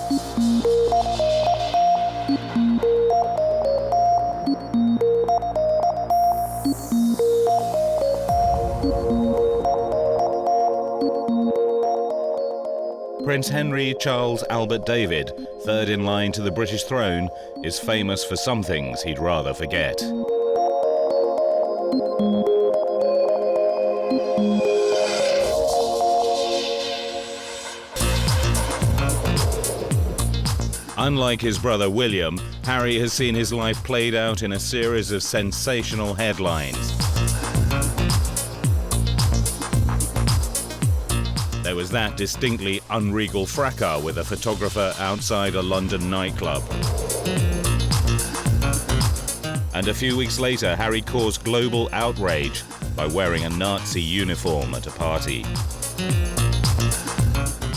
Prince Henry Charles Albert David, third in line to the British throne, is famous for some things he'd rather forget. Unlike his brother William, Harry has seen his life played out in a series of sensational headlines. There was that distinctly unregal fracas with a photographer outside a London nightclub. And a few weeks later, Harry caused global outrage by wearing a Nazi uniform at a party.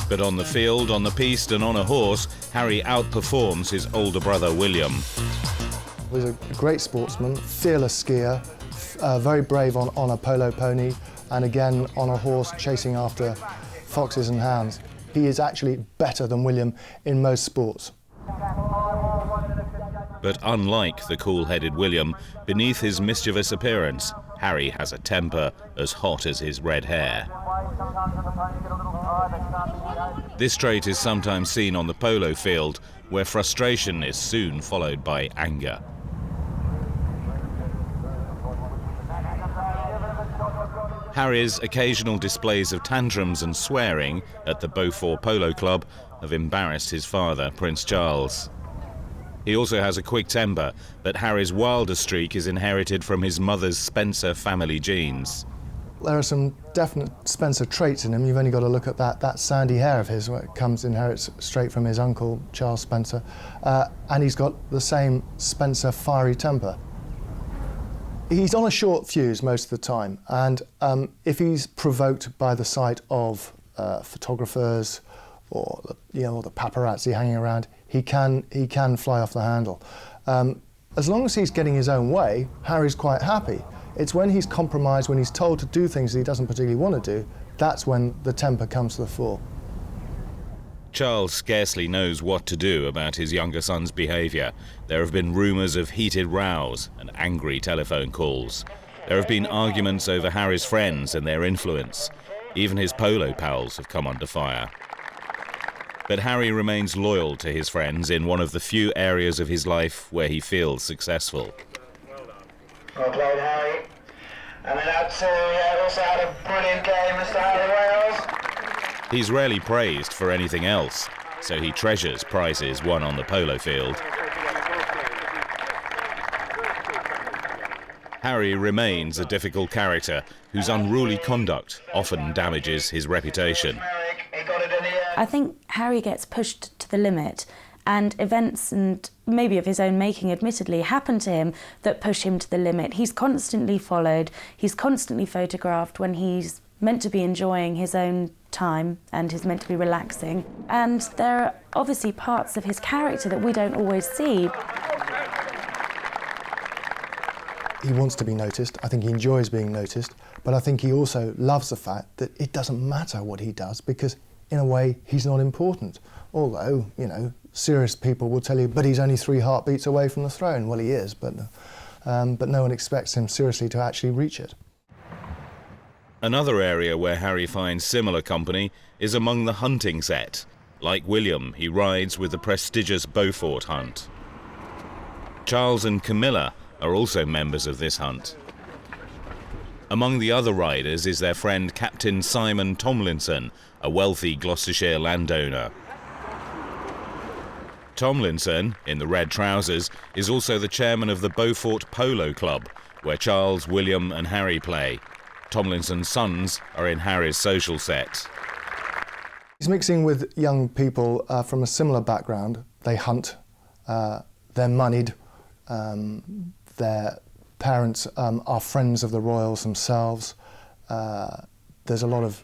But on the field, on the piste and on a horse, Harry outperforms his older brother William. He was a great sportsman, fearless skier, very brave on a polo pony, and again on a horse chasing after foxes and hounds. He is actually better than William in most sports. But unlike the cool-headed William, beneath his mischievous appearance, Harry has a temper as hot as his red hair. This trait is sometimes seen on the polo field, where frustration is soon followed by anger. Harry's occasional displays of tantrums and swearing at the Beaufort Polo Club have embarrassed his father, Prince Charles. He also has a quick temper, but Harry's wilder streak is inherited from his mother's Spencer family genes. There are some definite Spencer traits in him. You've only got to look at that sandy hair of his, where it inherits straight from his uncle, Charles Spencer. And he's got the same Spencer fiery temper. He's on a short fuse most of the time, and if he's provoked by the sight of photographers or the paparazzi hanging around, he can fly off the handle. As long as he's getting his own way, Harry's quite happy. It's when he's compromised, when he's told to do things that he doesn't particularly want to do, that's when the temper comes to the fore. Charles scarcely knows what to do about his younger son's behaviour. There have been rumours of heated rows and angry telephone calls. There have been arguments over Harry's friends and their influence. Even his polo pals have come under fire. But Harry remains loyal to his friends in one of the few areas of his life where he feels successful. Well played, Harry. And then also had a brilliant game, Mr. Harry Wales. He's rarely praised for anything else, so he treasures prizes won on the polo field. Harry remains a difficult character whose unruly conduct often damages his reputation. I think Harry gets pushed to the limit, and events, and maybe of his own making admittedly, happen to him that push him to the limit. He's constantly followed, he's constantly photographed when he's meant to be enjoying his own time and is meant to be relaxing. And there are obviously parts of his character that we don't always see. He wants to be noticed. I think he enjoys being noticed, but I think he also loves the fact that it doesn't matter what he does because, in a way, he's not important. Although, serious people will tell you, but he's only 3 heartbeats away from the throne. Well, he is, but no one expects him seriously to actually reach it. Another area where Harry finds similar company is among the hunting set. Like William, he rides with the prestigious Beaufort hunt. Charles and Camilla are also members of this hunt. Among the other riders is their friend Captain Simon Tomlinson, a wealthy Gloucestershire landowner. Tomlinson, in the red trousers, is also the chairman of the Beaufort Polo Club, where Charles, William and Harry play. Tomlinson's sons are in Harry's social set. He's mixing with young people from a similar background. They hunt, they're moneyed, their parents are friends of the royals themselves. There's a lot of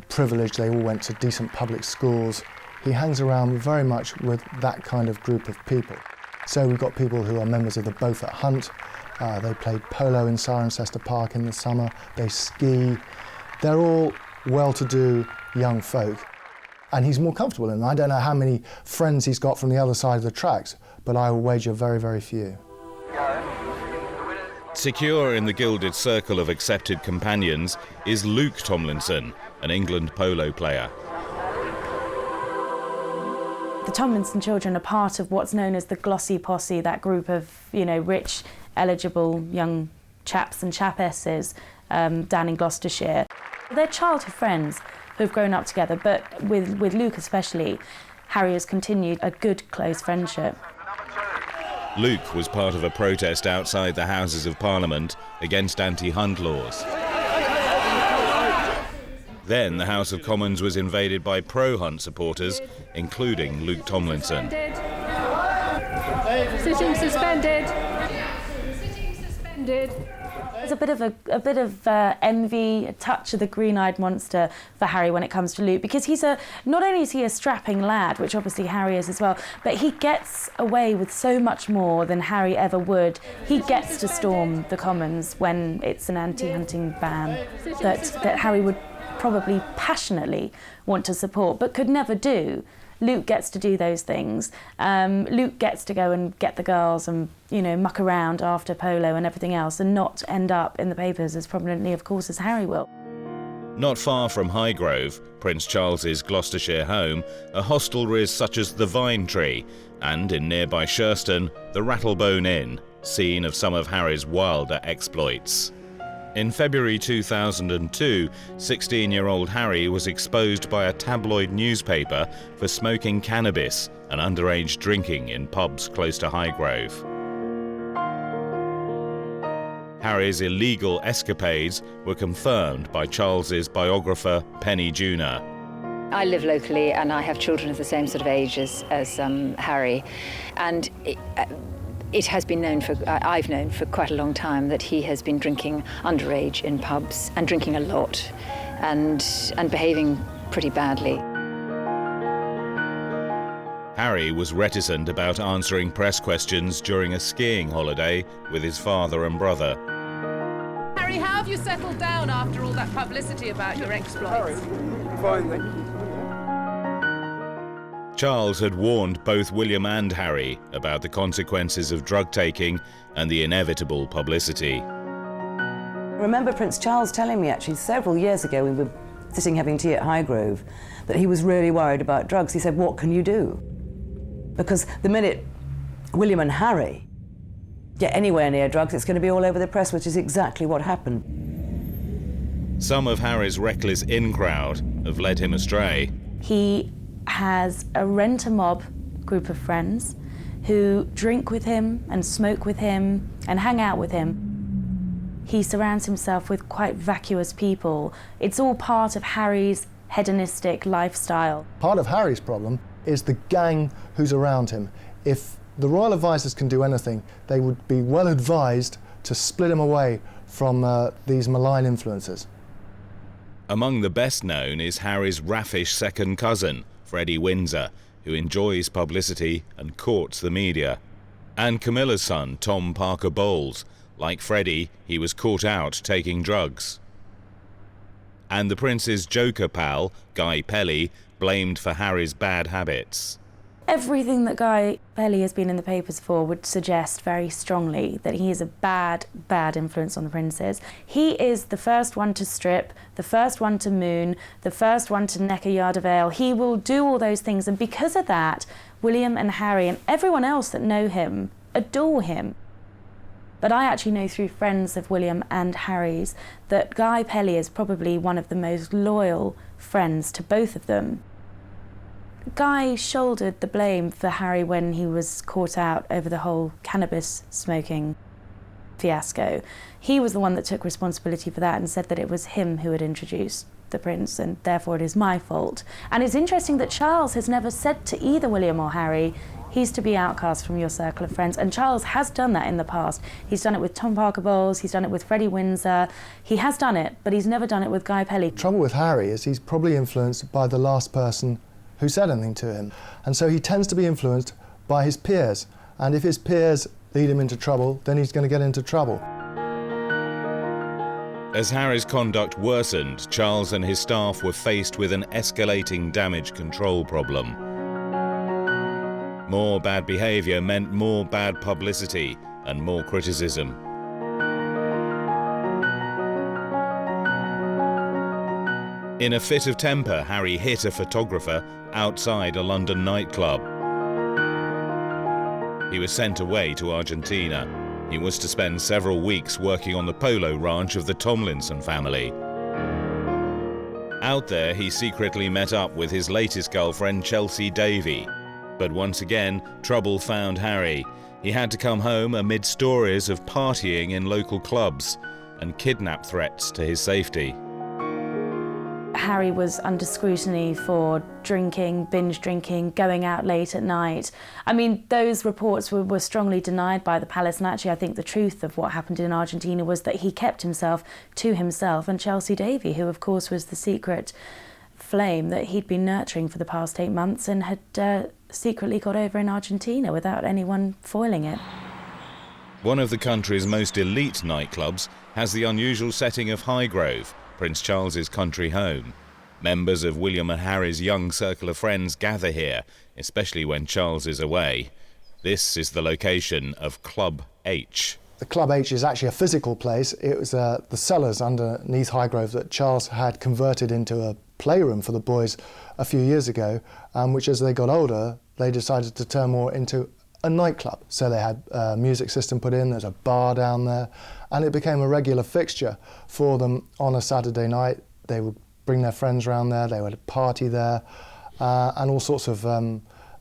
privilege, they all went to decent public schools. He hangs around very much with that kind of group of people. So we've got people who are members of the Beaufort Hunt. They played polo in Cirencester Park in the summer. They ski. They're all well-to-do young folk. and he's more comfortable in them. I don't know how many friends he's got from the other side of the tracks, but I will wager very, very few. Secure in the gilded circle of accepted companions is Luke Tomlinson, an England polo player. The Tomlinson children are part of what's known as the glossy posse, that group of, rich, eligible young chaps and chapesses down in Gloucestershire. They're childhood friends who've grown up together, but with Luke especially, Harry has continued a good, close friendship. Luke was part of a protest outside the Houses of Parliament against anti-hunt laws. Then the House of Commons was invaded by pro-hunt supporters, including Luke Tomlinson. Sitting suspended. Sitting suspended. There's a bit of envy, a touch of the green-eyed monster for Harry when it comes to Luke, because not only is he a strapping lad, which obviously Harry is as well, but he gets away with so much more than Harry ever would. He gets to storm the Commons when it's an anti-hunting ban that Harry would probably passionately want to support, but could never do. Luke gets to do those things. Luke gets to go and get the girls and, muck around after polo and everything else and not end up in the papers as prominently, of course, as Harry will. Not far from Highgrove, Prince Charles's Gloucestershire home, are hostelries such as the Vine Tree and, in nearby Shurston, the Rattlebone Inn, scene of some of Harry's wilder exploits. In February 2002, 16-year-old Harry was exposed by a tabloid newspaper for smoking cannabis and underage drinking in pubs close to Highgrove. Harry's illegal escapades were confirmed by Charles's biographer Penny Junor. I live locally and I have children of the same sort of age as Harry, and it has been known I've known for quite a long time that he has been drinking underage in pubs and drinking a lot and behaving pretty badly. Harry was reticent about answering press questions during a skiing holiday with his father and brother. Harry, how have you settled down after all that publicity about your exploits? Fine, thank you. Charles had warned both William and Harry about the consequences of drug taking and the inevitable publicity. I remember Prince Charles telling me actually several years ago, we were sitting having tea at Highgrove, that he was really worried about drugs. He said, "What can you do?" Because the minute William and Harry get anywhere near drugs, it's going to be all over the press, which is exactly what happened. Some of Harry's reckless in-crowd have led him astray. He has a rent-a-mob group of friends who drink with him and smoke with him and hang out with him. He surrounds himself with quite vacuous people. It's all part of Harry's hedonistic lifestyle. Part of Harry's problem is the gang who's around him. If the royal advisors can do anything, they would be well advised to split him away from these malign influences. Among the best known is Harry's raffish second cousin, Freddie Windsor, who enjoys publicity and courts the media. And Camilla's son, Tom Parker Bowles. Like Freddie, he was caught out taking drugs. And the Prince's joker pal, Guy Pelly, blamed for Harry's bad habits. Everything that Guy Pelly has been in the papers for would suggest very strongly that he is a bad, bad influence on the princes. He is the first one to strip, the first one to moon, the first one to neck a yard of ale. He will do all those things, and because of that, William and Harry and everyone else that know him adore him. But I actually know through friends of William and Harry's that Guy Pelly is probably one of the most loyal friends to both of them. Guy shouldered the blame for Harry when he was caught out over the whole cannabis smoking fiasco. He was the one that took responsibility for that and said that it was him who had introduced the prince and therefore it is my fault. And it's interesting that Charles has never said to either William or Harry, he's to be outcast from your circle of friends. And Charles has done that in the past. He's done it with Tom Parker Bowles, he's done it with Freddie Windsor. He has done it, but he's never done it with Guy Pelly. The trouble with Harry is he's probably influenced by the last person who said anything to him. And so he tends to be influenced by his peers. And if his peers lead him into trouble, then he's going to get into trouble. As Harry's conduct worsened, Charles and his staff were faced with an escalating damage control problem. More bad behaviour meant more bad publicity and more criticism. In a fit of temper, Harry hit a photographer outside a London nightclub. He was sent away to Argentina. He was to spend several weeks working on the polo ranch of the Tomlinson family. Out there, he secretly met up with his latest girlfriend, Chelsea Davy. But once again, trouble found Harry. He had to come home amid stories of partying in local clubs and kidnap threats to his safety. Harry was under scrutiny for drinking, binge drinking, going out late at night. I mean, those reports were strongly denied by the palace, and actually I think the truth of what happened in Argentina was that he kept himself to himself and Chelsea Davy, who of course was the secret flame that he'd been nurturing for the past 8 months and had secretly got over in Argentina without anyone foiling it. One of the country's most elite nightclubs has the unusual setting of Highgrove, Prince Charles's country home. Members of William and Harry's young circle of friends gather here, especially when Charles is away. This is the location of Club H. The Club H is actually a physical place. It was the cellars underneath Highgrove that Charles had converted into a playroom for the boys a few years ago, which as they got older, they decided to turn more into a nightclub. So they had a music system put in, there's a bar down there, and it became a regular fixture for them on a Saturday night. They would bring their friends around there, they would party there, and all sorts of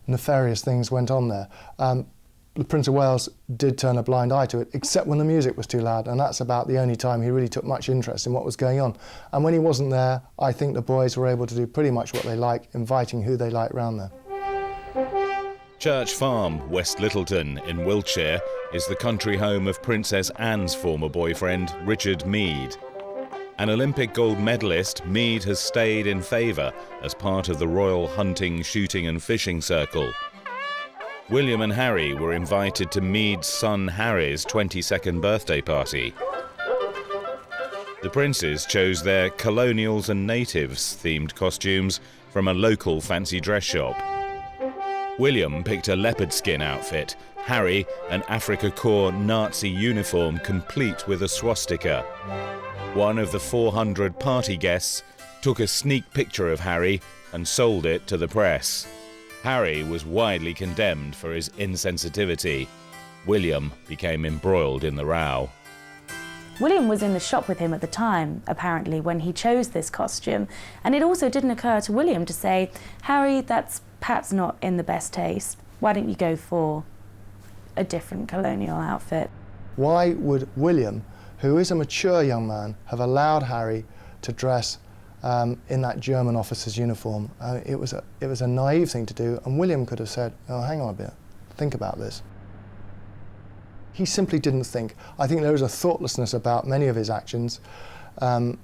nefarious things went on there. The Prince of Wales did turn a blind eye to it, except when the music was too loud, and that's about the only time he really took much interest in what was going on. And when he wasn't there, I think the boys were able to do pretty much what they like, inviting who they like round there. Church Farm, West Littleton in Wiltshire, is the country home of Princess Anne's former boyfriend, Richard Meade. An Olympic gold medalist, Meade has stayed in favour as part of the Royal Hunting, Shooting and Fishing Circle. William and Harry were invited to Meade's son Harry's 22nd birthday party. The princes chose their colonials and natives themed costumes from a local fancy dress shop. William picked a leopard skin outfit, Harry an Afrika Korps Nazi uniform complete with a swastika. One of the 400 party guests took a sneak picture of Harry and sold it to the press. Harry was widely condemned for his insensitivity. William became embroiled in the row. William was in the shop with him at the time, apparently, when he chose this costume, and it also didn't occur to William to say, Harry, that's perhaps not in the best taste. Why don't you go for a different colonial outfit? Why would William, who is a mature young man, have allowed Harry to dress in that German officer's uniform? It was a naive thing to do, and William could have said, oh, hang on a bit, think about this. He simply didn't think. I think there is a thoughtlessness about many of his actions.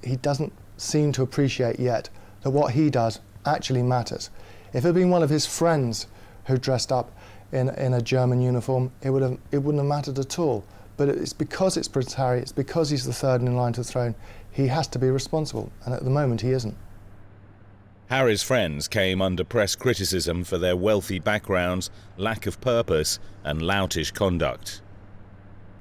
He doesn't seem to appreciate yet that what he does actually matters. If it had been one of his friends who dressed up in a German uniform, it wouldn't have mattered at all. But it's because it's Prince Harry, it's because he's the third in line to the throne, he has to be responsible, and at the moment he isn't. Harry's friends came under press criticism for their wealthy backgrounds, lack of purpose, and loutish conduct.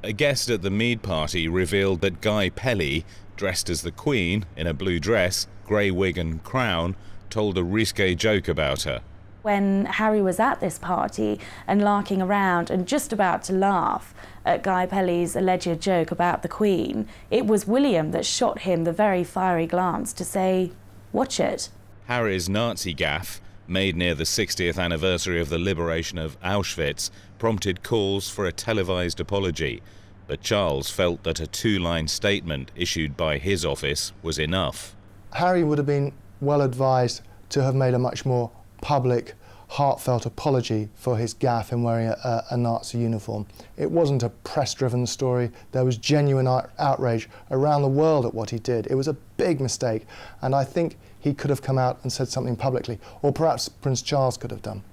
A guest at the Meade party revealed that Guy Pelly, dressed as the Queen in a blue dress, grey wig and crown, told a risque joke about her. When Harry was at this party and larking around and just about to laugh at Guy Pelly's alleged joke about the Queen, it was William that shot him the very fiery glance to say, watch it. Harry's Nazi gaffe, made near the 60th anniversary of the liberation of Auschwitz, prompted calls for a televised apology, but Charles felt that a two-line statement issued by his office was enough. Harry would have been well advised to have made a much more public, heartfelt apology for his gaffe in wearing a Nazi uniform. It wasn't a press-driven story. There was genuine outrage around the world at what he did. It was a big mistake, and I think he could have come out and said something publicly, or perhaps Prince Charles could have done.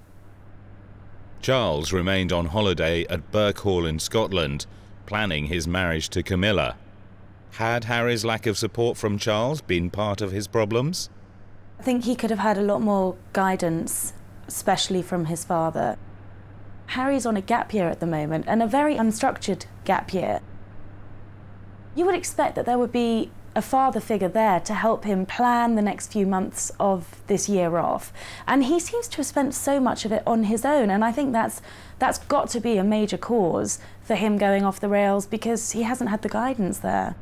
Charles remained on holiday at Birkhall in Scotland, planning his marriage to Camilla. Had Harry's lack of support from Charles been part of his problems? I think he could have had a lot more guidance, especially from his father. Harry's on a gap year at the moment, and a very unstructured gap year. You would expect that there would be a father figure there to help him plan the next few months of this year off. And he seems to have spent so much of it on his own, and I think that's got to be a major cause for him going off the rails, because he hasn't had the guidance there.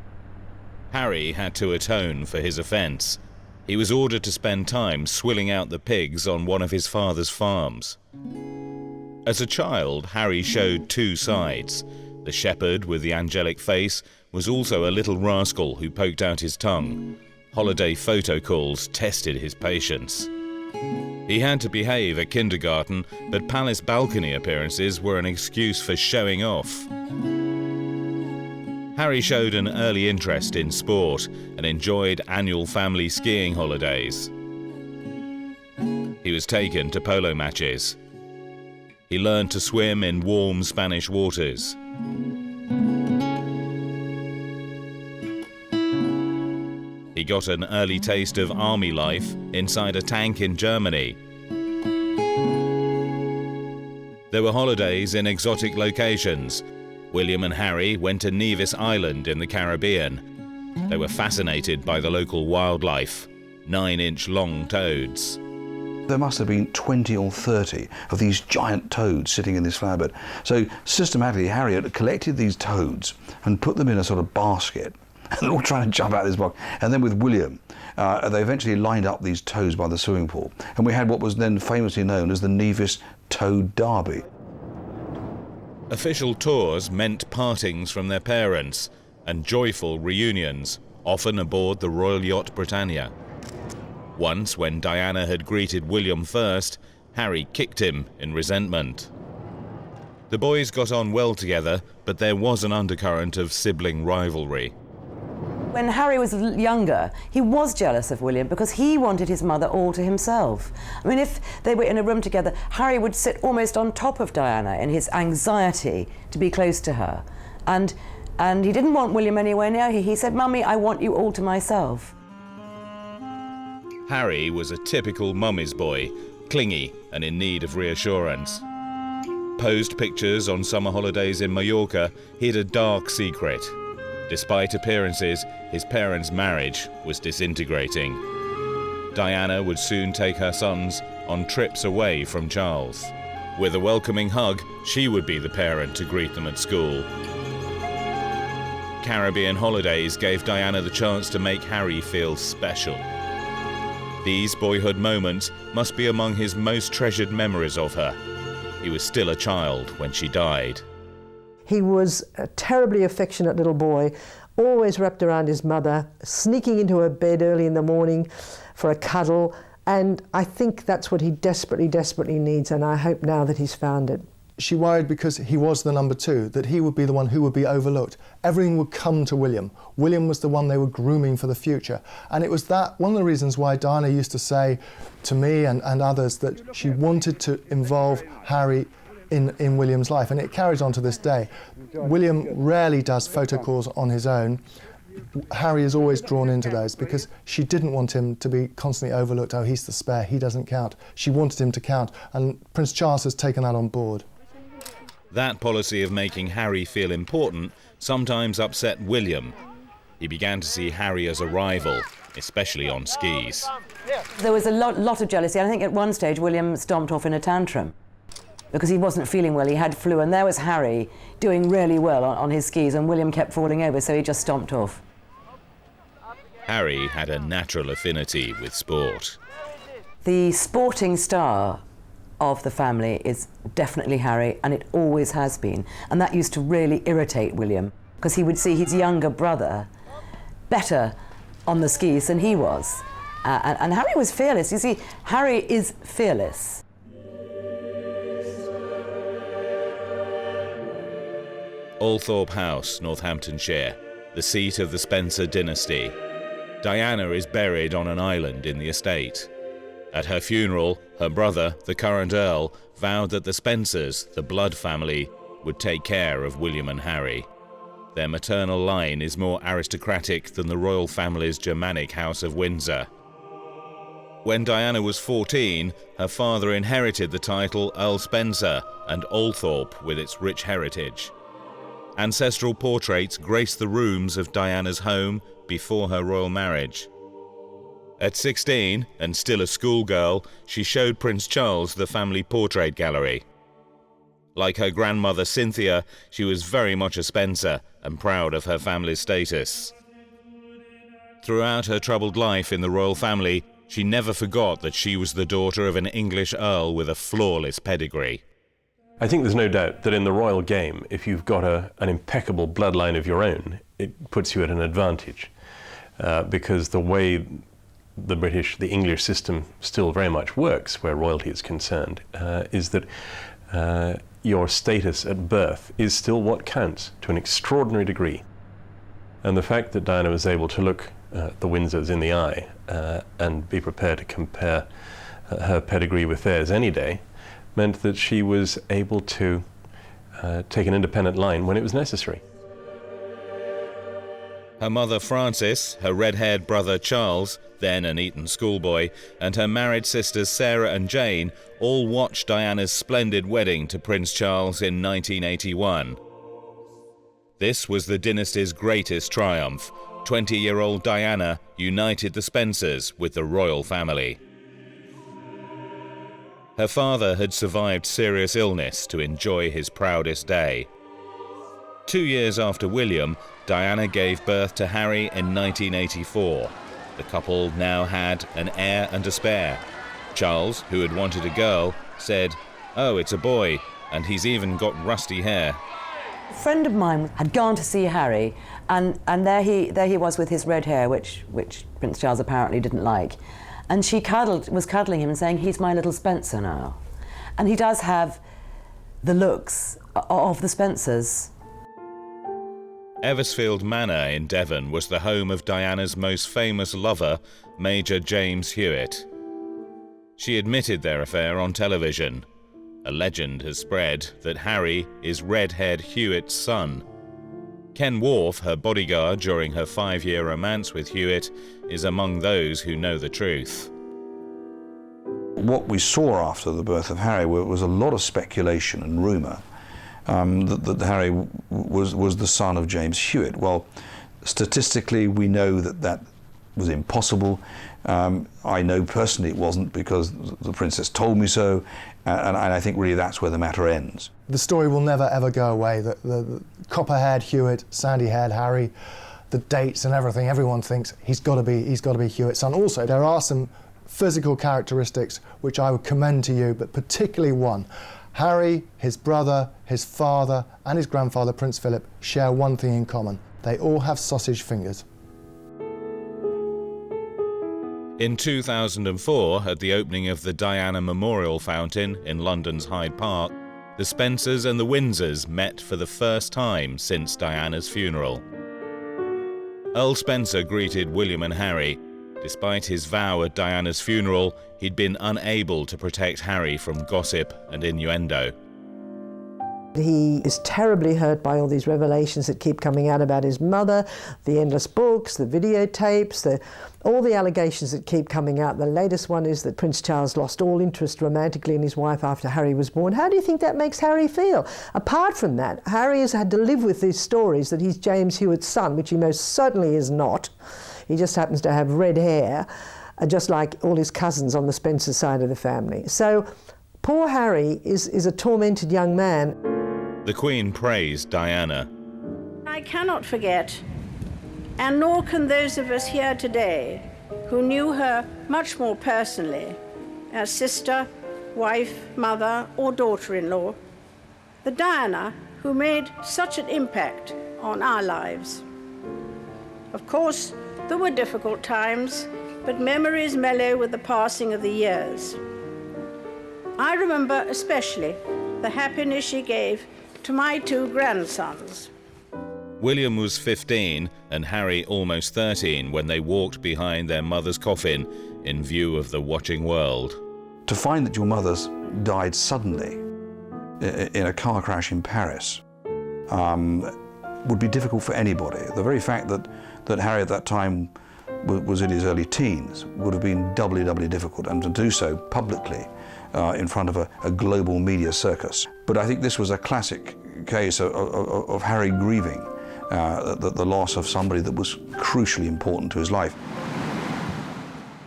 Harry had to atone for his offence. He was ordered to spend time swilling out the pigs on one of his father's farms. As a child, Harry showed two sides. The shepherd with the angelic face was also a little rascal who poked out his tongue. Holiday photo calls tested his patience. He had to behave at kindergarten, but palace balcony appearances were an excuse for showing off. Harry showed an early interest in sport and enjoyed annual family skiing holidays. He was taken to polo matches. He learned to swim in warm Spanish waters. He got an early taste of army life inside a tank in Germany. There were holidays in exotic locations. William and Harry went to Nevis Island in the Caribbean. They were fascinated by the local wildlife, 9-inch long toads. There must have been 20 or 30 of these giant toads sitting in this flower bed. So systematically, Harry had collected these toads and put them in a sort of basket, and they're all trying to jump out of this box. And then with William, they eventually lined up these toads by the swimming pool. And we had what was then famously known as the Nevis Toad Derby. Official tours meant partings from their parents and joyful reunions, often aboard the Royal Yacht Britannia. Once, when Diana had greeted William first, Harry kicked him in resentment. The boys got on well together, but there was an undercurrent of sibling rivalry. When Harry was younger, he was jealous of William because he wanted his mother all to himself. I mean, if they were in a room together, Harry would sit almost on top of Diana in his anxiety to be close to her. And he didn't want William anywhere near. He said, "Mummy, I want you all to myself." Harry was a typical mummy's boy, clingy and in need of reassurance. Posed pictures on summer holidays in Mallorca hid a dark secret. Despite appearances, his parents' marriage was disintegrating. Diana would soon take her sons on trips away from Charles. With a welcoming hug, she would be the parent to greet them at school. Caribbean holidays gave Diana the chance to make Harry feel special. These boyhood moments must be among his most treasured memories of her. He was still a child when she died. He was a terribly affectionate little boy, always wrapped around his mother, sneaking into her bed early in the morning for a cuddle, and I think that's what he desperately, desperately needs, and I hope now that he's found it. She worried because he was the number two, that he would be the one who would be overlooked. Everything would come to William. William was the one they were grooming for the future. And it was that one of the reasons why Diana used to say to me and others that she wanted to involve Harry in William's life, and it carries on to this day. William rarely does photo calls on his own. Harry is always drawn into those because she didn't want him to be constantly overlooked. Oh, he's the spare, he doesn't count. She wanted him to count, and Prince Charles has taken that on board. That policy of making Harry feel important sometimes upset William. He began to see Harry as a rival, especially on skis. There was a lot of jealousy. I think at one stage William stomped off in a tantrum because he wasn't feeling well, he had flu, and there was Harry doing really well on his skis, and William kept falling over, so he just stomped off. Harry had a natural affinity with sport. The sporting star of the family is definitely Harry, and it always has been, and that used to really irritate William because he would see his younger brother better on the skis than he was. And Harry was fearless. You see, Harry is fearless. Althorpe House, Northamptonshire, the seat of the Spencer Dynasty. Diana is buried on an island in the estate. At her funeral, her brother, the current Earl, vowed that the Spencers, the blood family, would take care of William and Harry. Their maternal line is more aristocratic than the royal family's Germanic House of Windsor. When Diana was 14, her father inherited the title Earl Spencer and Althorp with its rich heritage. Ancestral portraits grace the rooms of Diana's home before her royal marriage. At 16, and still a schoolgirl, she showed Prince Charles the family portrait gallery. Like her grandmother Cynthia, she was very much a Spencer and proud of her family's status. Throughout her troubled life in the royal family, she never forgot that she was the daughter of an English earl with a flawless pedigree. I think there's no doubt that in the royal game, if you've got an impeccable bloodline of your own, it puts you at an advantage. Because the way the English system still very much works, where royalty is concerned, is that your status at birth is still what counts to an extraordinary degree. And the fact that Diana was able to look the Windsors in the eye and be prepared to compare her pedigree with theirs any day meant that she was able to take an independent line when it was necessary. Her mother Frances, her red-haired brother Charles, then an Eaton schoolboy, and her married sisters Sarah and Jane all watched Diana's splendid wedding to Prince Charles in 1981. This was the dynasty's greatest triumph. 20-year-old Diana united the Spencers with the royal family. Her father had survived serious illness to enjoy his proudest day. 2 years after William, Diana gave birth to Harry in 1984. The couple now had an heir and a spare. Charles, who had wanted a girl, said, "Oh, it's a boy, and he's even got rusty hair." A friend of mine had gone to see Harry, and there he was with his red hair, which Prince Charles apparently didn't like. And she was cuddling him and saying, "He's my little Spencer now." And he does have the looks of the Spencers. Eversfield Manor in Devon was the home of Diana's most famous lover, Major James Hewitt. She admitted their affair on television. A legend has spread that Harry is red-haired Hewitt's son. Ken Wharf, her bodyguard during her 5-year romance with Hewitt, is among those who know the truth. What we saw after the birth of Harry was a lot of speculation and rumour that Harry was the son of James Hewitt. Well, statistically, we know that was impossible. I know personally it wasn't, because the princess told me so, and I think really that's where the matter ends. The story will never ever go away. The copper-haired Hewitt, sandy-haired Harry, the dates and everything. Everyone thinks he's got to be Hewitt's son. Also, there are some physical characteristics which I would commend to you, but particularly one. Harry, his brother, his father, and his grandfather, Prince Philip, share one thing in common. They all have sausage fingers. In 2004, at the opening of the Diana Memorial Fountain in London's Hyde Park, the Spencers and the Windsors met for the first time since Diana's funeral. Earl Spencer greeted William and Harry. Despite his vow at Diana's funeral, he'd been unable to protect Harry from gossip and innuendo. He is terribly hurt by all these revelations that keep coming out about his mother, the endless books, the videotapes, all the allegations that keep coming out. The latest one is that Prince Charles lost all interest romantically in his wife after Harry was born. How do you think that makes Harry feel? Apart from that, Harry has had to live with these stories that he's James Hewitt's son, which he most certainly is not. He just happens to have red hair, just like all his cousins on the Spencer side of the family. So poor Harry is a tormented young man. The Queen praised Diana. I cannot forget, and nor can those of us here today who knew her much more personally, as sister, wife, mother, or daughter-in-law, the Diana who made such an impact on our lives. Of course, there were difficult times, but memories mellow with the passing of the years. I remember especially the happiness she gave to my 2 grandsons. William was 15 and Harry almost 13 when they walked behind their mother's coffin in view of the watching world. To find that your mother's died suddenly in a car crash in Paris would be difficult for anybody. The very fact that Harry at that time was in his early teens would have been doubly difficult, and to do so publicly in front of a global media circus. But I think this was a classic case of Harry grieving the loss of somebody that was crucially important to his life.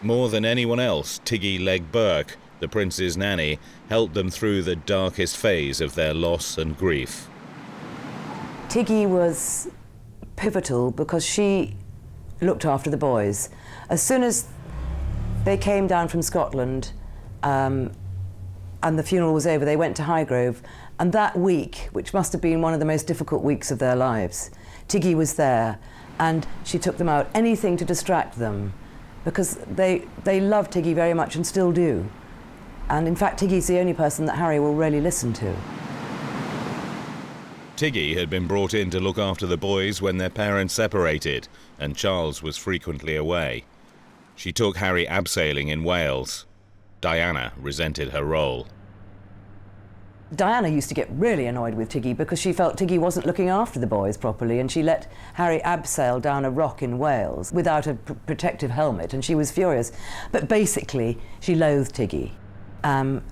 More than anyone else, Tiggy Legg Burke, the prince's nanny, helped them through the darkest phase of their loss and grief. Tiggy was pivotal because she looked after the boys. As soon as they came down from Scotland and the funeral was over, they went to Highgrove, and that week, which must have been one of the most difficult weeks of their lives, Tiggy was there, and she took them out, anything to distract them, because they loved Tiggy very much and still do. And in fact, Tiggy's the only person that Harry will really listen to. Tiggy had been brought in to look after the boys when their parents separated, and Charles was frequently away. She took Harry abseiling in Wales. Diana resented her role. Diana used to get really annoyed with Tiggy because she felt Tiggy wasn't looking after the boys properly, and she let Harry abseil down a rock in Wales without a protective helmet, and she was furious. But basically, she loathed Tiggy.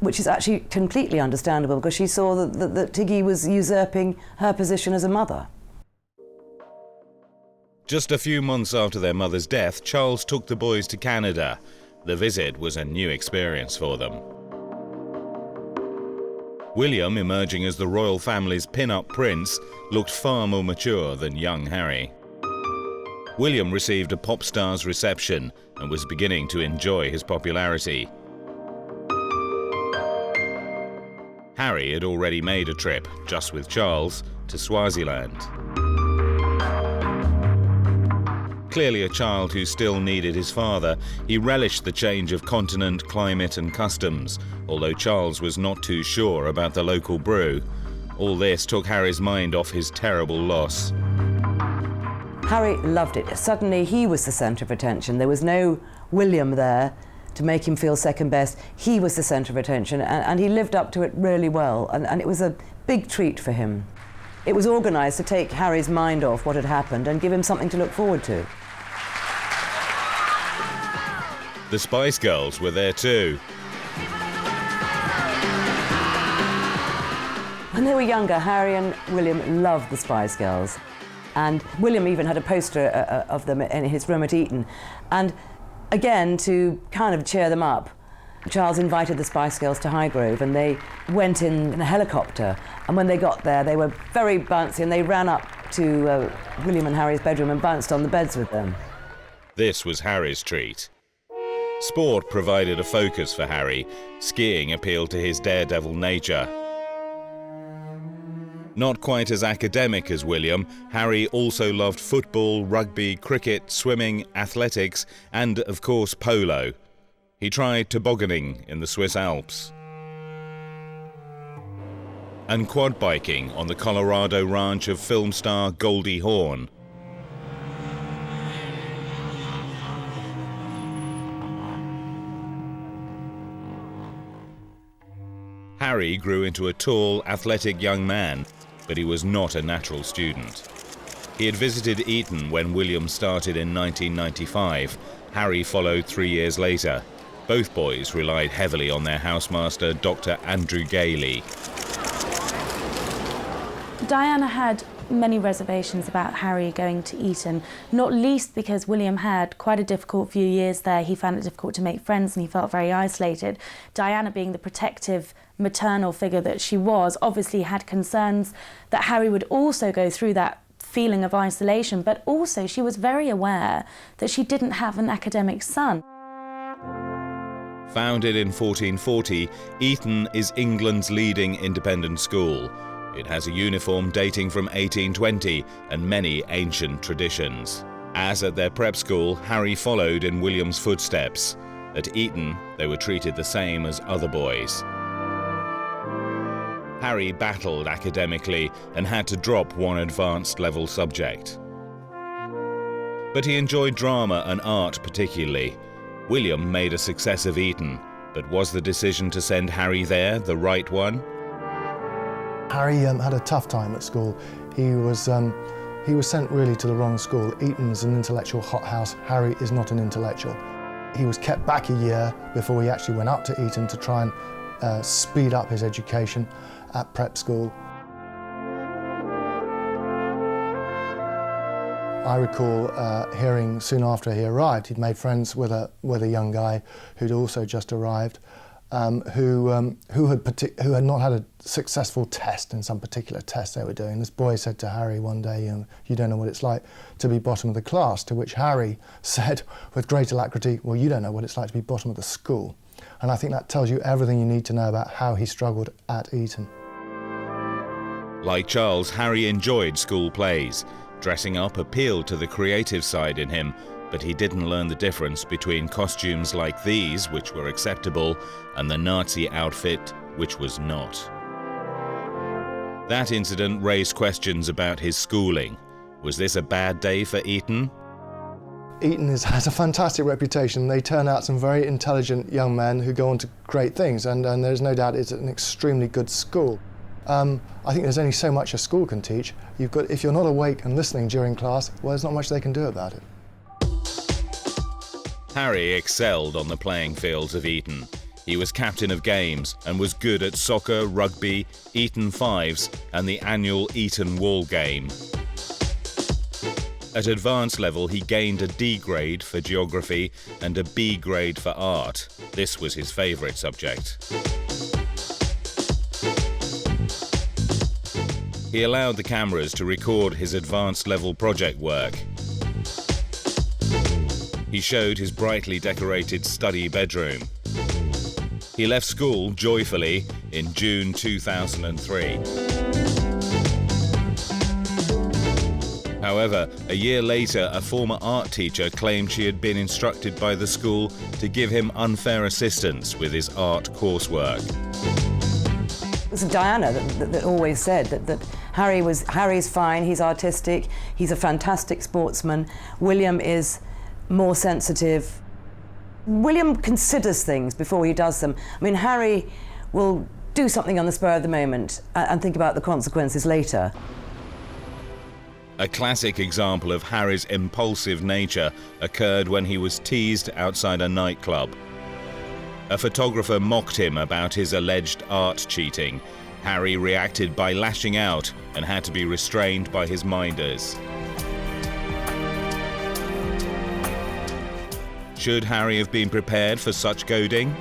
Which is actually completely understandable because she saw that Tiggy was usurping her position as a mother. Just a few months after their mother's death, Charles took the boys to Canada. The visit was a new experience for them. William, emerging as the royal family's pin-up prince, looked far more mature than young Harry. William received a pop star's reception and was beginning to enjoy his popularity. Harry had already made a trip, just with Charles, to Swaziland. Clearly a child who still needed his father, he relished the change of continent, climate and customs, although Charles was not too sure about the local brew. All this took Harry's mind off his terrible loss. Harry loved it. Suddenly he was the centre of attention. There was no William there to make him feel second best. He was the centre of attention, and he lived up to it really well, and it was a big treat for him. It was organised to take Harry's mind off what had happened and give him something to look forward to. The Spice Girls were there too. When they were younger, Harry and William loved the Spice Girls, and William even had a poster of them in his room at Eaton. And again, to kind of cheer them up, Charles invited the Spice Girls to Highgrove, and they went in a helicopter. And when they got there, they were very bouncy, and they ran up to William and Harry's bedroom and bounced on the beds with them. This was Harry's treat. Sport provided a focus for Harry. Skiing appealed to his daredevil nature. Not quite as academic as William, Harry also loved football, rugby, cricket, swimming, athletics, and, of course, polo. He tried tobogganing in the Swiss Alps and quad biking on the Colorado ranch of film star Goldie Hawn. Harry grew into a tall, athletic young man, but he was not a natural student. He had visited Eton when William started in 1995. Harry followed 3 years later. Both boys relied heavily on their housemaster, Dr. Andrew Gailey. Diana had many reservations about Harry going to Eton, not least because William had quite a difficult few years there. He found it difficult to make friends and he felt very isolated. Diana, being the protective maternal figure that she was, obviously had concerns that Harry would also go through that feeling of isolation, but also she was very aware that she didn't have an academic son. Founded in 1440, Eton is England's leading independent school. It has a uniform dating from 1820 and many ancient traditions. As at their prep school, Harry followed in William's footsteps. At Eton, they were treated the same as other boys. Harry battled academically and had to drop one advanced level subject. But he enjoyed drama and art particularly. William made a success of Eton, but was the decision to send Harry there the right one? Harry had a tough time at school. He He was sent really to the wrong school. Eton's an intellectual hothouse. Harry is not an intellectual. He was kept back a year before he actually went up to Eton to try and speed up his education at prep school. I recall hearing soon after he arrived, he'd made friends with a young guy who'd also just arrived, who had not had a successful test in some particular test they were doing. This boy said to Harry one day, "You don't know what it's like to be bottom of the class," to which Harry said with great alacrity, "Well, you don't know what it's like to be bottom of the school." And I think that tells you everything you need to know about how he struggled at Eton. Like Charles, Harry enjoyed school plays. Dressing up appealed to the creative side in him, but he didn't learn the difference between costumes like these, which were acceptable, and the Nazi outfit, which was not. That incident raised questions about his schooling. Was this a bad day for Eton? Eton has a fantastic reputation. They turn out some very intelligent young men who go on to great things, and there's no doubt it's an extremely good school. I think there's only so much a school can teach. If you're not awake and listening during class, well, there's not much they can do about it. Harry excelled on the playing fields of Eton. He was captain of games and was good at soccer, rugby, Eton Fives and the annual Eton Wall game. At advanced level, he gained a D grade for geography and a B grade for art. This was his favourite subject. He allowed the cameras to record his advanced level project work. He showed his brightly decorated study bedroom. He left school joyfully in June 2003. However, a year later, a former art teacher claimed she had been instructed by the school to give him unfair assistance with his art coursework. It was Diana that always said that Harry's fine, he's artistic, he's a fantastic sportsman. William is more sensitive. William considers things before he does them. I mean, Harry will do something on the spur of the moment and think about the consequences later. A classic example of Harry's impulsive nature occurred when he was teased outside a nightclub. A photographer mocked him about his alleged art cheating. Harry reacted by lashing out and had to be restrained by his minders. Should Harry have been prepared for such goading?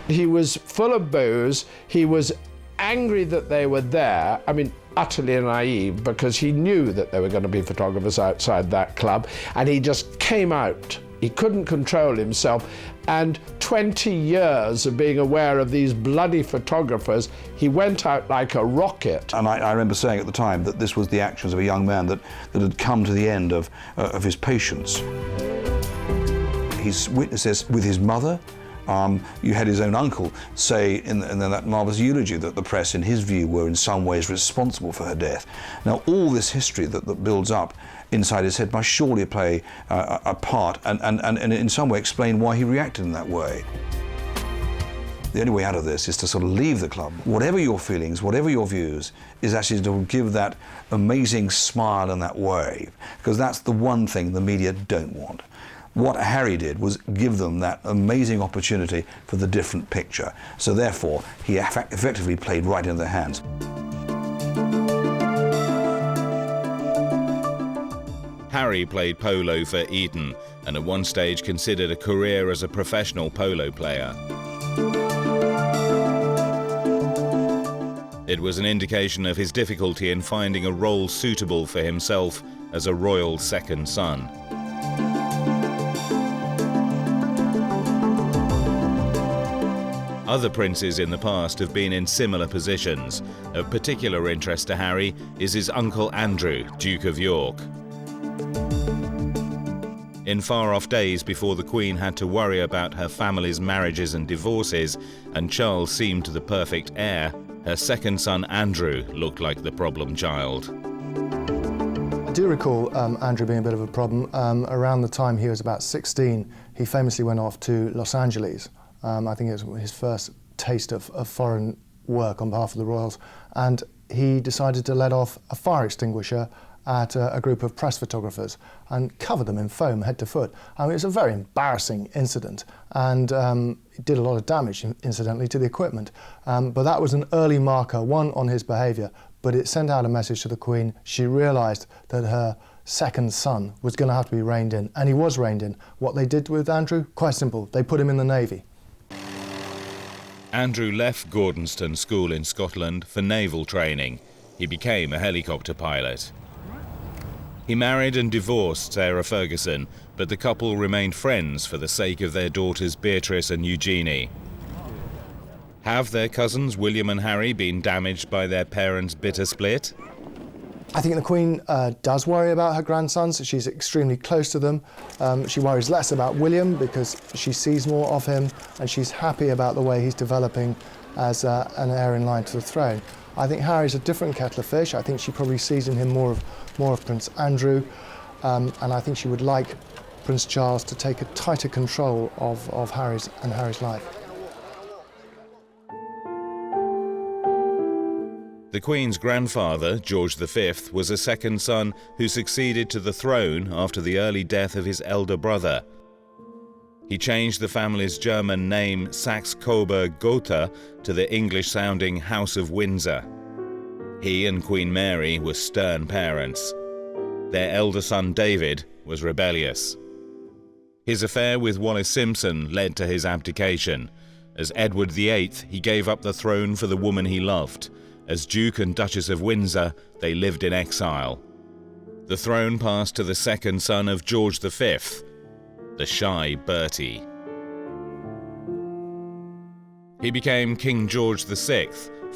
He was full of booze. He was angry that they were there. I mean, utterly naive, because he knew that there were going to be photographers outside that club, and he just came out. He couldn't control himself, and 20 years of being aware of these bloody photographers, he went out like a rocket. And I remember saying at the time that this was the actions of a young man that had come to the end of his patience. He's witnessed this with his mother. You had his own uncle say in that marvellous eulogy that the press, in his view, were in some ways responsible for her death. Now, all this history that builds up inside his head must surely play a part and in some way explain why he reacted in that way. The only way out of this is to sort of leave the club. Whatever your feelings, whatever your views, is actually to give that amazing smile and that wave, because that's the one thing the media don't want. What Harry did was give them that amazing opportunity for the different picture. So therefore, he effectively played right into their hands. Harry played polo for Eton and at one stage considered a career as a professional polo player. It was an indication of his difficulty in finding a role suitable for himself as a royal second son. Other princes in the past have been in similar positions. Of particular interest to Harry is his uncle Andrew, Duke of York. In far-off days before the Queen had to worry about her family's marriages and divorces, and Charles seemed the perfect heir, her second son Andrew looked like the problem child. I do recall Andrew being a bit of a problem. Around the time he was about 16, he famously went off to Los Angeles. I think it was his first taste of foreign work on behalf of the royals, and he decided to let off a fire extinguisher at a group of press photographers and covered them in foam head to foot. I mean, it's a very embarrassing incident, and it did a lot of damage, incidentally, to the equipment. But that was an early marker, one, on his behaviour, but it sent out a message to the Queen. She realised that her second son was going to have to be reined in, and he was reined in. What they did with Andrew? Quite simple. They put him in the Navy. Andrew left Gordonston School in Scotland for naval training. He became a helicopter pilot. He married and divorced Sarah Ferguson, but the couple remained friends for the sake of their daughters Beatrice and Eugenie. Have their cousins William and Harry been damaged by their parents' bitter split? I think the Queen does worry about her grandsons. She's extremely close to them. She worries less about William because she sees more of him, and she's happy about the way he's developing as an heir in line to the throne. I think Harry's a different kettle of fish. I think she probably sees in him more of Prince Andrew, and I think she would like Prince Charles to take a tighter control of Harry's life. The Queen's grandfather, George V, was a second son who succeeded to the throne after the early death of his elder brother. He changed the family's German name Saxe-Coburg-Gotha to the English-sounding House of Windsor. He and Queen Mary were stern parents. Their elder son David was rebellious. His affair with Wallis Simpson led to his abdication. As Edward VIII, he gave up the throne for the woman he loved. As Duke and Duchess of Windsor, they lived in exile. The throne passed to the second son of George V, the shy Bertie. He became King George VI,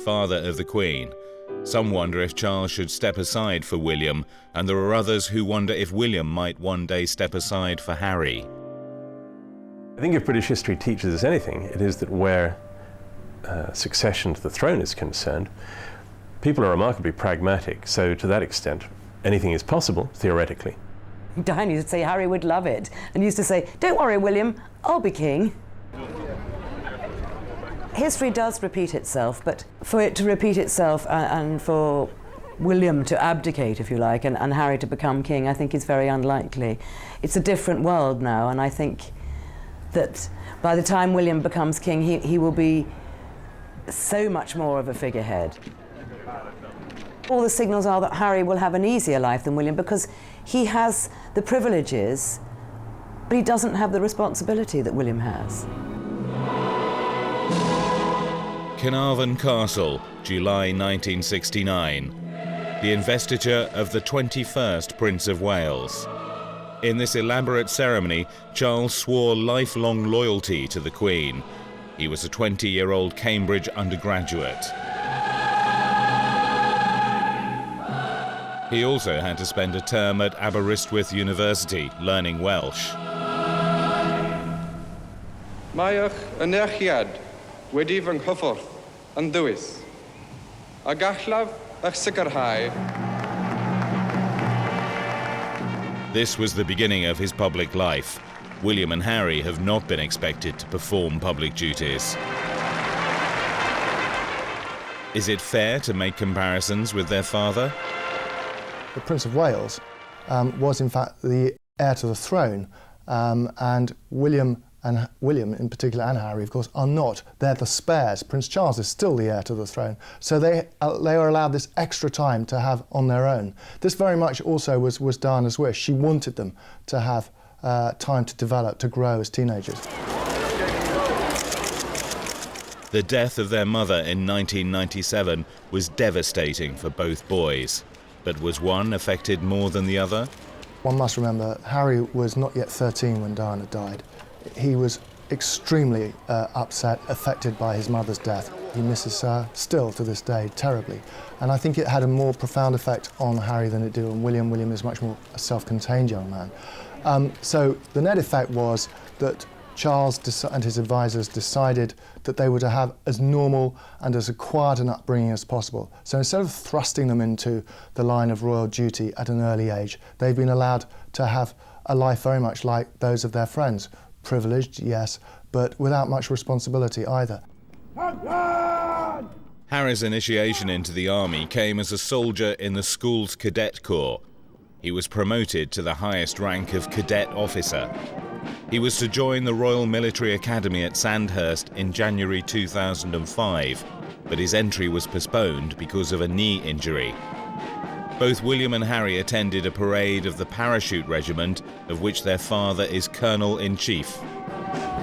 father of the Queen. Some wonder if Charles should step aside for William, and there are others who wonder if William might one day step aside for Harry. I think if British history teaches us anything, it is that where succession to the throne is concerned, people are remarkably pragmatic, so to that extent, anything is possible, theoretically. Diane used to say Harry would love it, and used to say, "Don't worry, William, I'll be king." History does repeat itself, but for it to repeat itself and for William to abdicate, if you like, and Harry to become king, I think is very unlikely. It's a different world now, and I think that by the time William becomes king, he will be so much more of a figurehead. All the signals are that Harry will have an easier life than William because he has the privileges, but he doesn't have the responsibility that William has. Carnarvon Castle, July 1969. The investiture of the 21st Prince of Wales. In this elaborate ceremony, Charles swore lifelong loyalty to the Queen. He was a 20-year-old Cambridge undergraduate. He also had to spend a term at Aberystwyth University, learning Welsh. Mae'ch ynerchiad wedi fy nghyffwrdd yn ddwys, a gallaf eich sicrhau. This was the beginning of his public life. William and Harry have not been expected to perform public duties. Is it fair to make comparisons with their father? The Prince of Wales was in fact the heir to the throne, and William in particular, and Harry of course, are not. They're the spares. Prince Charles is still the heir to the throne, so they are allowed this extra time to have on their own. This very much also was Diana's wish. She wanted them to have time to develop, to grow as teenagers. The death of their mother in 1997 was devastating for both boys. But was one affected more than the other? One must remember, Harry was not yet 13 when Diana died. He was extremely upset, affected by his mother's death. He misses her still to this day terribly. And I think it had a more profound effect on Harry than it did on William. William is much more a self-contained young man. So the net effect was that Charles and his advisors decided that they were to have as normal and as quiet an upbringing as possible. So instead of thrusting them into the line of royal duty at an early age, they've been allowed to have a life very much like those of their friends. Privileged, yes, but without much responsibility either. Harry's initiation into the army came as a soldier in the school's cadet corps. he was promoted to the highest rank of cadet officer. He was to join the Royal Military Academy at Sandhurst in January 2005, but his entry was postponed because of a knee injury. Both William and Harry attended a parade of the Parachute Regiment, of which their father is Colonel-in-Chief.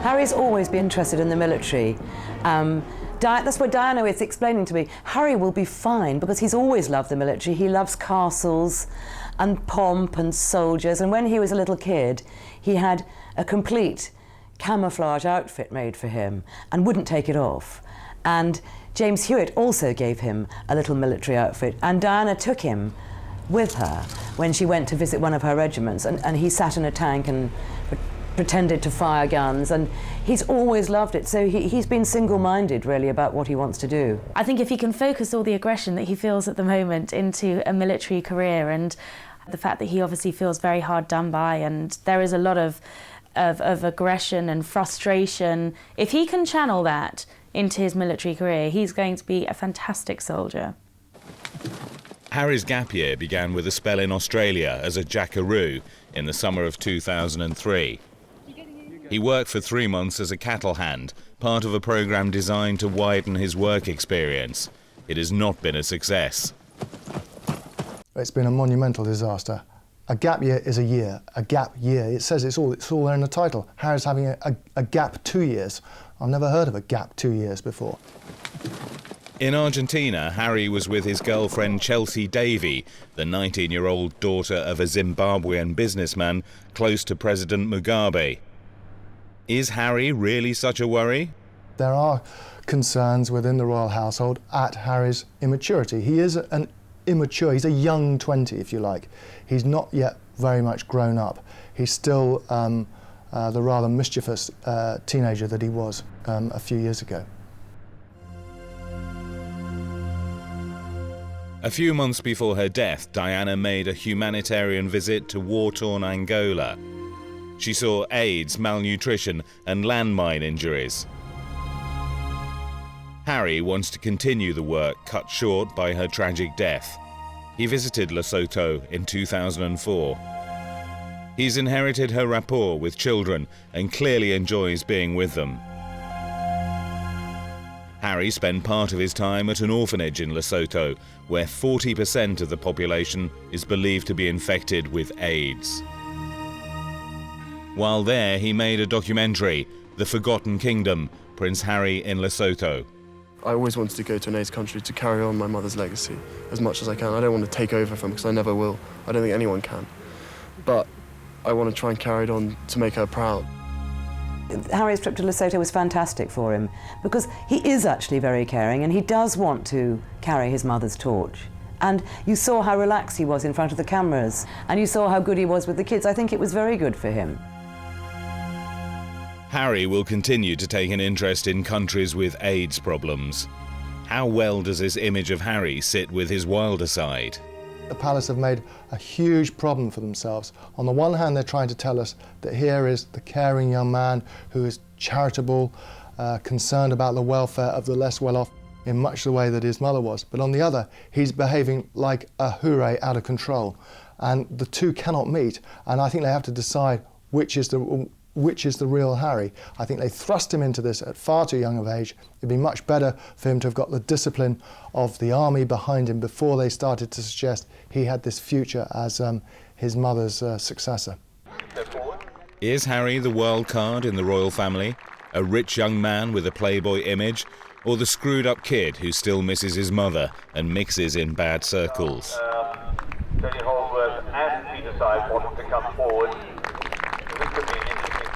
Harry's always been interested in the military. That's what Diana was explaining to me. Harry will be fine because he's always loved the military. He loves castles and pomp and soldiers. And when he was a little kid, he had a complete camouflage outfit made for him and wouldn't take it off. And James Hewitt also gave him a little military outfit. And Diana took him with her when she went to visit one of her regiments. And he sat in a tank and pretended to fire guns, and he's always loved it. So he's been single-minded, really, about what he wants to do. I think if he can focus all the aggression that he feels at the moment into a military career, and the fact that he obviously feels very hard done by, and there is a lot of aggression and frustration, if he can channel that into his military career, he's going to be a fantastic soldier. Harry's gap year began with a spell in Australia as a jackaroo in the summer of 2003. He worked for 3 months as a cattle hand, part of a program designed to widen his work experience. It has not been a success. It's been a monumental disaster. A gap year is a year, a gap year. It says it's all there in the title. Harry's having a gap 2 years. I've never heard of a gap 2 years before. In Argentina, Harry was with his girlfriend Chelsea Davy, the 19-year-old daughter of a Zimbabwean businessman close to President Mugabe. Is Harry really such a worry? There are concerns within the royal household at Harry's immaturity. He is an immature, he's a young 20, if you like. He's not yet very much grown up. He's still the rather mischievous teenager that he was a few years ago. A few months before her death, Diana made a humanitarian visit to war-torn Angola. She saw AIDS, malnutrition and landmine injuries. Harry wants to continue the work cut short by her tragic death. He visited Lesotho in 2004. He's inherited her rapport with children and clearly enjoys being with them. Harry spent part of his time at an orphanage in Lesotho, where 40% of the population is believed to be infected with AIDS. While there, he made a documentary, The Forgotten Kingdom, Prince Harry in Lesotho. I always wanted to go to an AIDS country to carry on my mother's legacy as much as I can. I don't want to take over from her because I never will. I don't think anyone can. But I want to try and carry it on to make her proud. Harry's trip to Lesotho was fantastic for him because he is actually very caring and he does want to carry his mother's torch. And you saw how relaxed he was in front of the cameras and you saw how good he was with the kids. I think it was very good for him. Harry will continue to take an interest in countries with AIDS problems. How well does this image of Harry sit with his wilder side? The palace have made a huge problem for themselves. On the one hand, they're trying to tell us that here is the caring young man who is charitable, concerned about the welfare of the less well-off in much the way that his mother was. But on the other, he's behaving like a hoorah out of control. And the two cannot meet. And I think they have to decide which is the real Harry. I think they thrust him into this at far too young of age. It'd be much better for him to have got the discipline of the army behind him before they started to suggest he had this future as his mother's successor. Is Harry the wild card in the royal family? A rich young man with a playboy image? Or the screwed-up kid who still misses his mother and mixes in bad circles?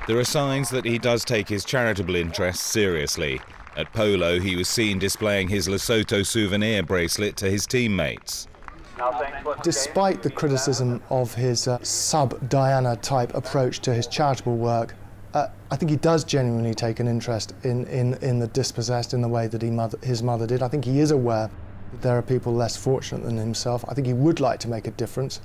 There are signs that he does take his charitable interests seriously. At polo, he was seen displaying his Lesotho souvenir bracelet to his teammates. Despite the criticism of his sub-Diana type approach to his charitable work, I think he does genuinely take an interest in the dispossessed in the way that his mother did. I think he is aware that there are people less fortunate than himself. I think he would like to make a difference.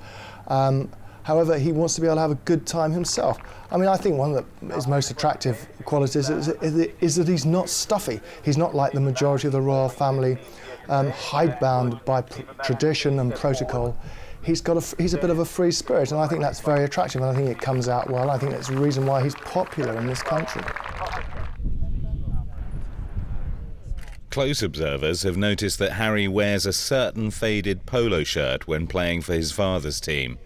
However, he wants to be able to have a good time himself. I mean, I think one of his most attractive qualities is that he's not stuffy. He's not like the majority of the royal family, hidebound by tradition and protocol. he's a bit of a free spirit, and I think that's very attractive, and I think it comes out well. I think that's the reason why he's popular in this country. Close observers have noticed that Harry wears a certain faded polo shirt when playing for his father's team.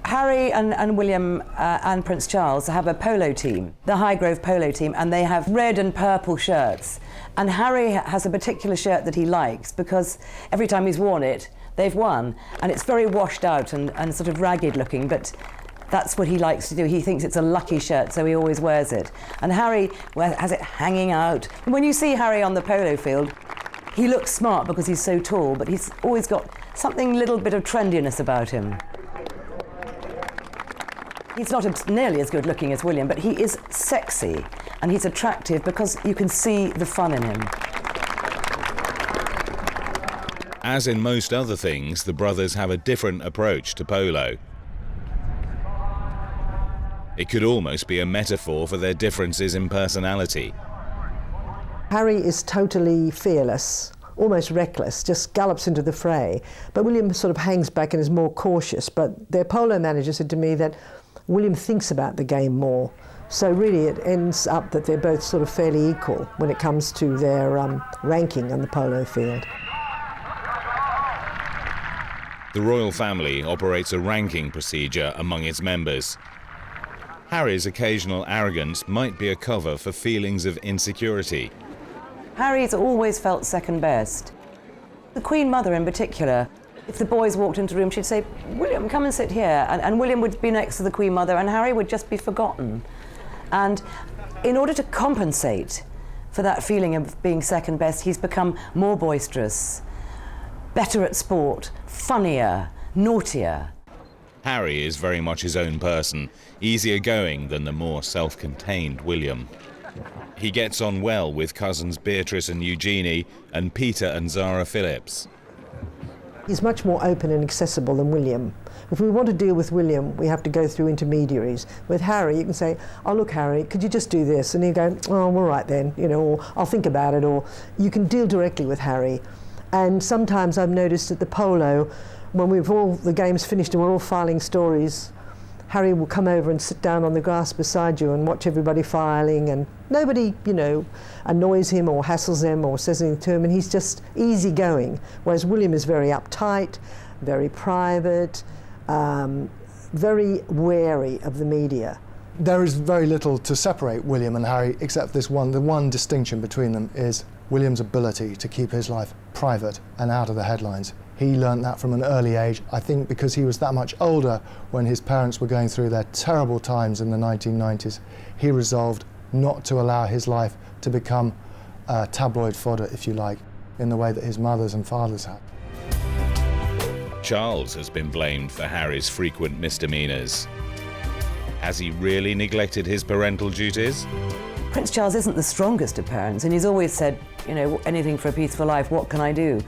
Harry and William and Prince Charles have a polo team, the Highgrove polo team, and they have red and purple shirts. And Harry has a particular shirt that he likes because every time he's worn it, they've won. And it's very washed out and sort of ragged looking, but that's what he likes to do. He thinks it's a lucky shirt, so he always wears it. And Harry has it hanging out. When you see Harry on the polo field, he looks smart because he's so tall, but he's always got something little bit of trendiness about him. He's not nearly as good looking as William, but he is sexy and he's attractive because you can see the fun in him. As in most other things, the brothers have a different approach to polo. It could almost be a metaphor for their differences in personality. Harry is totally fearless, almost reckless, just gallops into the fray. But William sort of hangs back and is more cautious. But their polo manager said to me that William thinks about the game more. So really it ends up that they're both sort of fairly equal when it comes to their ranking on the polo field. The royal family operates a ranking procedure among its members. Harry's occasional arrogance might be a cover for feelings of insecurity. Harry's always felt second best. The Queen Mother in particular, if the boys walked into the room, she'd say, "William, come and sit here." And William would be next to the Queen Mother and Harry would just be forgotten. And in order to compensate for that feeling of being second best, he's become more boisterous, better at sport, funnier, naughtier. Harry is very much his own person, easier going than the more self-contained William. He gets on well with cousins Beatrice and Eugenie and Peter and Zara Phillips. He's much more open and accessible than William. If we want to deal with William, we have to go through intermediaries. With Harry, you can say, "Oh, look, Harry, could you just do this?" And he'll go, "Oh, all right then," you know, or "I'll think about it," or you can deal directly with Harry. And sometimes I've noticed at the polo, when the game's finished and we're all filing stories, Harry will come over and sit down on the grass beside you and watch everybody filing, and nobody, you know, annoys him or hassles him or says anything to him, and he's just easygoing. Whereas William is very uptight, very private, very wary of the media. There is very little to separate William and Harry except this one. The one distinction between them is William's ability to keep his life private and out of the headlines. He learnt that from an early age, I think because he was that much older when his parents were going through their terrible times in the 1990s. He resolved not to allow his life to become tabloid fodder, if you like, in the way that his mothers and fathers had. Charles has been blamed for Harry's frequent misdemeanours. Has he really neglected his parental duties? Prince Charles isn't the strongest of parents, and he's always said, you know, anything for a peaceful life, what can I do?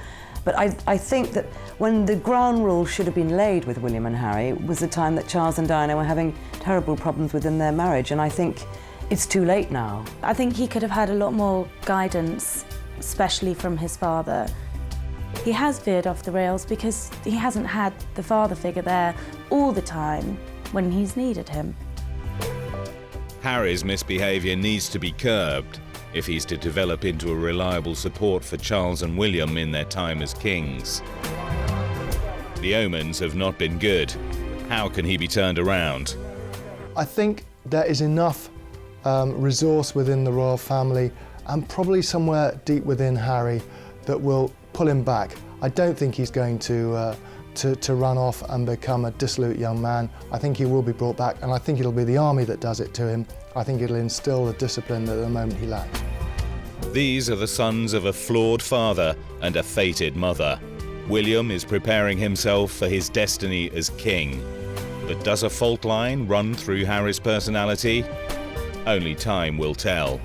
But I think that when the ground rules should have been laid with William and Harry was the time that Charles and Diana were having terrible problems within their marriage, and I think it's too late now. I think he could have had a lot more guidance, especially from his father. He has veered off the rails because he hasn't had the father figure there all the time when he's needed him. Harry's misbehaviour needs to be curbed if he's to develop into a reliable support for Charles and William in their time as kings. The omens have not been good. How can he be turned around? I think there is enough resource within the royal family and probably somewhere deep within Harry that will pull him back. I don't think he's going to run off and become a dissolute young man. I think he will be brought back, and I think it'll be the army that does it to him. I think it'll instill the discipline that at the moment he lacks. These are the sons of a flawed father and a fated mother. William is preparing himself for his destiny as king. But does a fault line run through Harry's personality? Only time will tell.